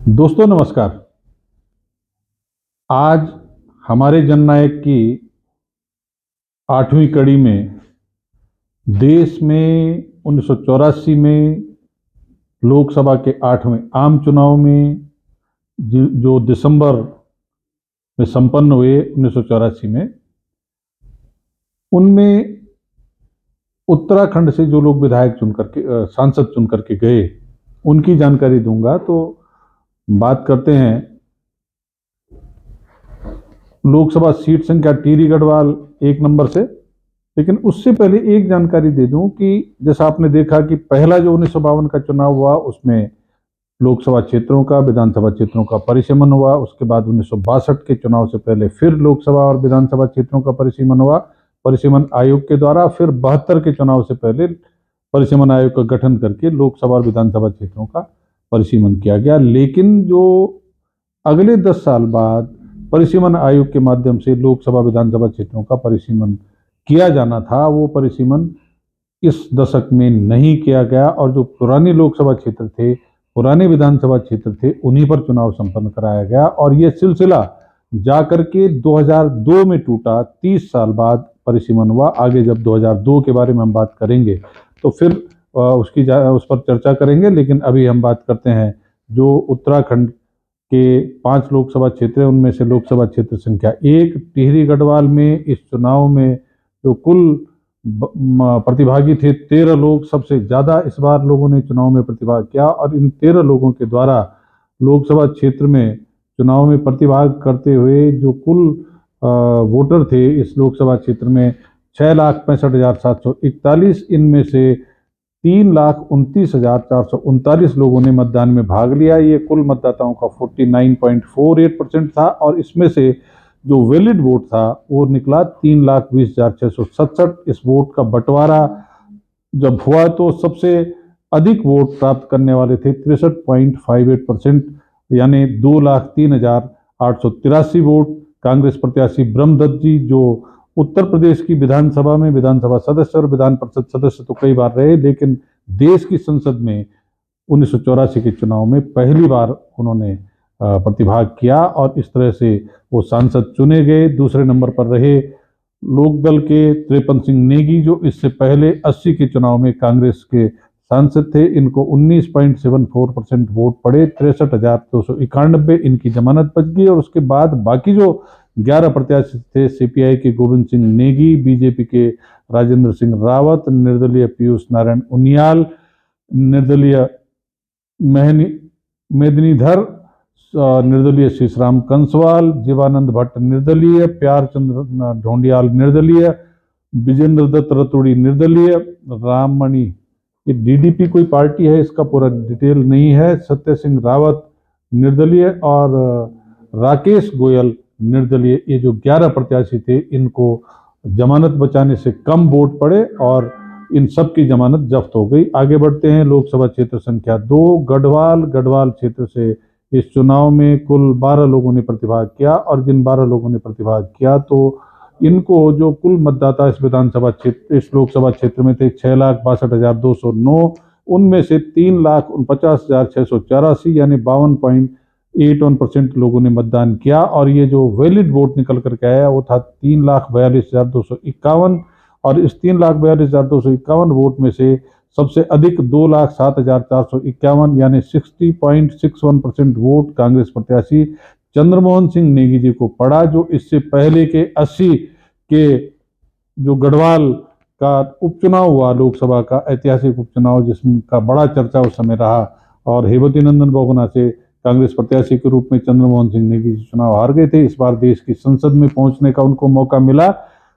दोस्तों नमस्कार। आज हमारे जननायक की 8वीं कड़ी में देश में 1984 में लोकसभा के 8वें आम चुनाव में जो दिसंबर में संपन्न हुए 1984 में, उनमें उत्तराखंड से जो लोग विधायक चुन करके सांसद चुन करके गए, उनकी जानकारी दूंगा। तो बात करते हैं लोकसभा सीट संख्या टिहरी गढ़वाल 1 नंबर से। लेकिन उससे पहले एक जानकारी दे दूं कि जैसा आपने देखा कि पहला जो 1952 का चुनाव हुआ, उसमें लोकसभा क्षेत्रों का, विधानसभा क्षेत्रों का परिसीमन हुआ। उसके बाद 1962 के चुनाव से पहले फिर लोकसभा और विधानसभा क्षेत्रों का परिसीमन हुआ परिसीमन आयोग के द्वारा। फिर 72 के चुनाव से पहले परिसीमन आयोग का गठन करके लोकसभा और विधानसभा क्षेत्रों का परिसीमन किया गया। लेकिन जो अगले 10 साल बाद परिसीमन आयोग के माध्यम से लोकसभा विधानसभा क्षेत्रों का परिसीमन किया जाना था, वो परिसीमन इस दशक में नहीं किया गया और जो पुराने लोकसभा क्षेत्र थे, पुराने विधानसभा क्षेत्र थे, उन्हीं पर चुनाव संपन्न कराया गया। और ये सिलसिला जाकर के 2002 में टूटा। 30 साल बाद परिसीमन हुआ। आगे जब 2002 के बारे में हम बात करेंगे तो फिर उस पर चर्चा करेंगे। लेकिन अभी हम बात करते हैं जो उत्तराखंड के 5 लोकसभा क्षेत्र हैं, उनमें से लोकसभा क्षेत्र संख्या 1 टिहरी गढ़वाल में इस चुनाव में जो कुल प्रतिभागी थे 13 लोग। सबसे ज़्यादा इस बार लोगों ने चुनाव में प्रतिभाग किया और इन 13 लोगों के द्वारा लोकसभा क्षेत्र में चुनाव में प्रतिभाग करते हुए जो कुल वोटर थे इस लोकसभा क्षेत्र में 6,65,741। इनमें से 3,29,439 लोगों ने मतदान में भाग लिया। ये कुल मतदाताओं का 49.48% था। और इसमें से जो वैलिड वोट था वो निकला 3,20,667। इस वोट का बंटवारा जब हुआ तो सबसे अधिक वोट प्राप्त करने वाले थे 63.58%, यानी 2,03,883 वोट कांग्रेस प्रत्याशी ब्रह्मदत्त जी, जो उत्तर प्रदेश की विधानसभा में विधानसभा सदस्य और विधान परिषद सदस्य तो कई बार रहे, लेकिन देश की संसद में 1984 के चुनाव में पहली बार उन्होंने प्रतिभाग किया और इस तरह से वो सांसद चुने गए। दूसरे नंबर पर रहे लोकदल के त्रिपन सिंह नेगी, जो इससे पहले 80 के चुनाव में कांग्रेस के सांसद थे। इनको 19.74% वोट पड़े, 63,291। इनकी जमानत बच गई। और उसके बाद बाकी जो 11 प्रत्याशी थे, सीपीआई के गोविंद सिंह नेगी, बीजेपी के राजेंद्र सिंह रावत, निर्दलीय पीयूष नारायण उनियाल, निर्दलीय मेदिनीधर, निर्दलीय शीशराम कंसवाल, जीवानंद भट्ट निर्दलीय, प्यारचंद्र ढोंडियाल निर्दलीय, विजेंद्र दत्त रतुड़ी निर्दलीय, राममणि, ये डीडीपी कोई पार्टी है, इसका पूरा डिटेल नहीं है, सत्य सिंह रावत निर्दलीय और राकेश गोयल निर्दलीय। ये जो 11 प्रत्याशी थे, इनको जमानत बचाने से कम वोट पड़े और इन सब की जमानत जब्त हो गई। आगे बढ़ते हैं। लोकसभा क्षेत्र संख्या 2 गढ़वाल क्षेत्र से इस चुनाव में कुल 12 लोगों ने प्रतिभाग किया। और जिन 12 लोगों ने प्रतिभाग किया तो इनको जो कुल मतदाता इस लोकसभा क्षेत्र में थे 6,62,209, उनमें से 3,49,684 यानी 52.81% लोगों ने मतदान किया। और ये जो वैलिड वोट निकल करके आया वो था 3,42,251। और इस 3,42,251 वोट में से सबसे अधिक 2,07,451 यानी 60.61% वोट कांग्रेस प्रत्याशी चंद्रमोहन सिंह नेगी जी को पड़ा, जो इससे पहले के 80 के जो गढ़वाल का उपचुनाव हुआ, लोकसभा का ऐतिहासिक उपचुनाव जिसका बड़ा चर्चा उस समय रहा, और हेमवती नंदन बहुगुणा से कांग्रेस प्रत्याशी के रूप में चंद्रमोहन सिंह नेगी जी चुनाव हार गए थे। इस बार देश की संसद में पहुंचने का उनको मौका मिला।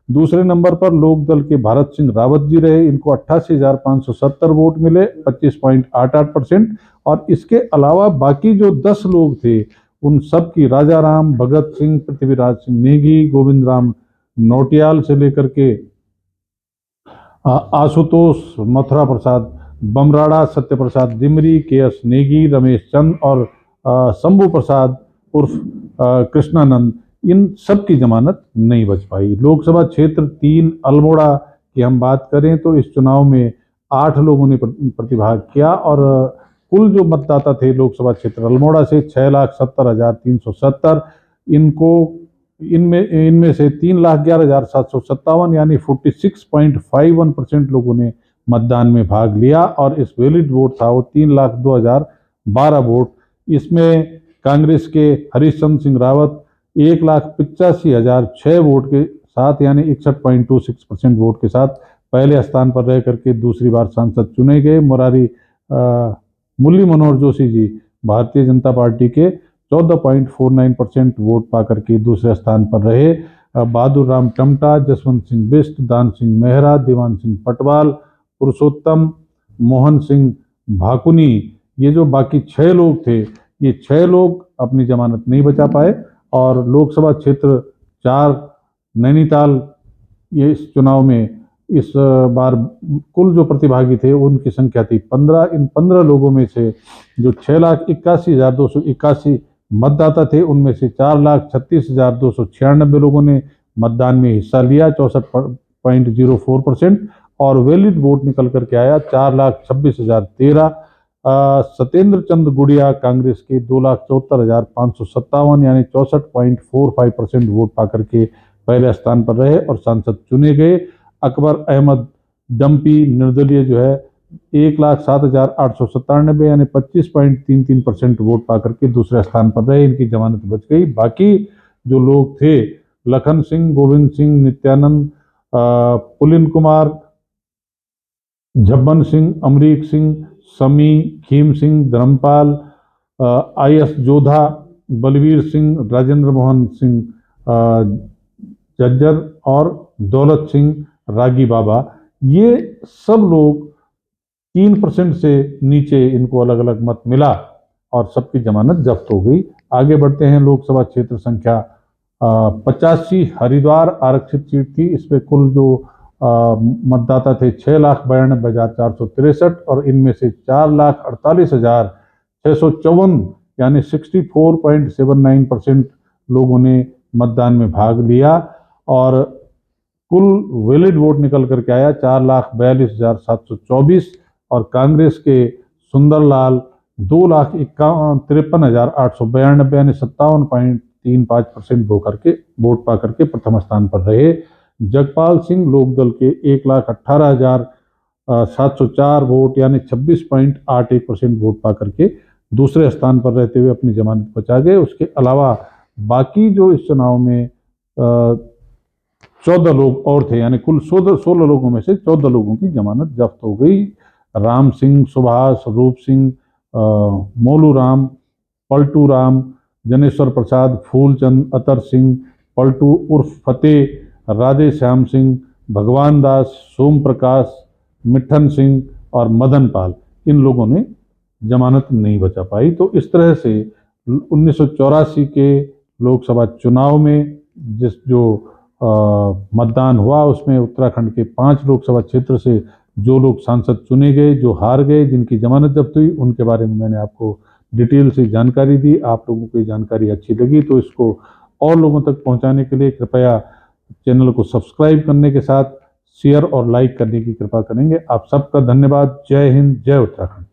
दूसरे नंबर पर लोकदल के भारत सिंह रावत जी रहे। इनको 88,570 वोट मिले, 25.88%। और इसके अलावा बाकी जो 10 लोग थे उन सब की राजा राम, भगत सिंह, पृथ्वीराज सिंह नेगी, गोविंद राम नौटियाल से लेकर के आशुतोष, मथुरा प्रसाद बमराड़ा, सत्य प्रसाद दिमरी, के.एस. नेगी, रमेश चंद और शंभू प्रसाद उर्फ कृष्णानंद, इन सब की जमानत नहीं बच पाई। लोकसभा क्षेत्र 3 अल्मोड़ा की हम बात करें तो इस चुनाव में 8 लोगों ने प्रतिभाग किया और कुल जो मतदाता थे लोकसभा क्षेत्र अल्मोड़ा से 6,70,370, इनको इनमें से 3,11,757 यानी 46.51% लोगों ने मतदान में भाग लिया और इस वैलिड वोट था वो 3,02,012 वोट। इसमें कांग्रेस के हरीशचंद्र सिंह रावत 1,85,006 वोट के साथ यानी 61.26% वोट के साथ पहले स्थान पर रह करके दूसरी बार सांसद चुने गए। मुरली मनोहर जोशी जी भारतीय जनता पार्टी के 14.49% वोट पाकर के दूसरे स्थान पर रहे। बहादुर राम टमटा, जसवंत सिंह बिष्ट, दान सिंह मेहरा, दीवान सिंह पटवाल, पुरुषोत्तम मोहन सिंह भाकुनी, ये जो बाकी 6 लोग थे, ये 6 लोग अपनी जमानत नहीं बचा पाए। और लोकसभा क्षेत्र 4 नैनीताल, ये इस चुनाव में इस बार कुल जो प्रतिभागी थे उनकी संख्या थी 15। इन 15 लोगों में से जो 6,81,281 मतदाता थे उनमें से 4,36,296 लोगों ने मतदान में हिस्सा लिया, 64.04%। और वैलिड वोट निकल करके आया 4,26,013। सत्येंद्र चंद्र गुड़िया कांग्रेस के 2,74,557 यानी 64.45% वोट पाकर के पहले स्थान पर रहे और सांसद चुने गए। अकबर अहमद डम्पी निर्दलीय जो है 1,07,897 यानी 25.33% वोट पाकर के दूसरे स्थान पर रहे, इनकी जमानत बच गई। बाकी जो लोग थे लखन सिंह, गोविंद सिंह, नित्यानंद, पुलिन कुमार, झब्बन सिंह, अमरीक सिंह, समी, खीम सिंह, धर्मपाल, IS जोधा, बलवीर सिंह, राजेंद्र मोहन सिंह जज्जर और दौलत सिंह रागी बाबा, ये सब लोग 3% से नीचे इनको अलग अलग मत मिला और सबकी जमानत जब्त हो गई। आगे बढ़ते हैं। लोकसभा क्षेत्र संख्या 85 हरिद्वार आरक्षित सीट थी। इस पे कुल जो मतदाता थे 6,92,463 और इनमें से 4,48,654 यानी 64.79% लोगों ने मतदान में भाग लिया और कुल वैलिड वोट निकल करके आया 4,42,724 और कांग्रेस के सुंदरलाल 2,53,892 यानी 57.35% वोट पा करके प्रथम स्थान पर रहे। जगपाल सिंह लोकदल के 1,18,704 वोट यानी 26.81% वोट पा करके दूसरे स्थान पर रहते हुए अपनी जमानत बचा गए। उसके अलावा बाकी जो इस चुनाव में 14 लोग और थे यानी कुल 16 लोगों में से 14 लोगों की जमानत जब्त हो गई। राम सिंह, सुभाष, रूप सिंह, मोलू राम, पलटू राम, जनेश्वर प्रसाद, फूलचंद, अतर सिंह, पलटू उर्फ फतेह, राधे श्याम सिंह, भगवान दास, सोम प्रकाश, मिठन सिंह और मदन पाल, इन लोगों ने जमानत नहीं बचा पाई। तो इस तरह से 1984 के लोकसभा चुनाव में जो मतदान हुआ उसमें उत्तराखंड के 5 लोकसभा क्षेत्र से जो लोग सांसद चुने गए, जो हार गए, जिनकी जमानत जब्त हुई, उनके बारे में मैंने आपको डिटेल से जानकारी दी। आप लोगों को ये जानकारी अच्छी लगी तो इसको और लोगों तक पहुंचाने के लिए कृपया चैनल को सब्सक्राइब करने के साथ शेयर और लाइक करने की कृपा करेंगे। आप सबका धन्यवाद। जय हिंद, जय उत्तराखंड।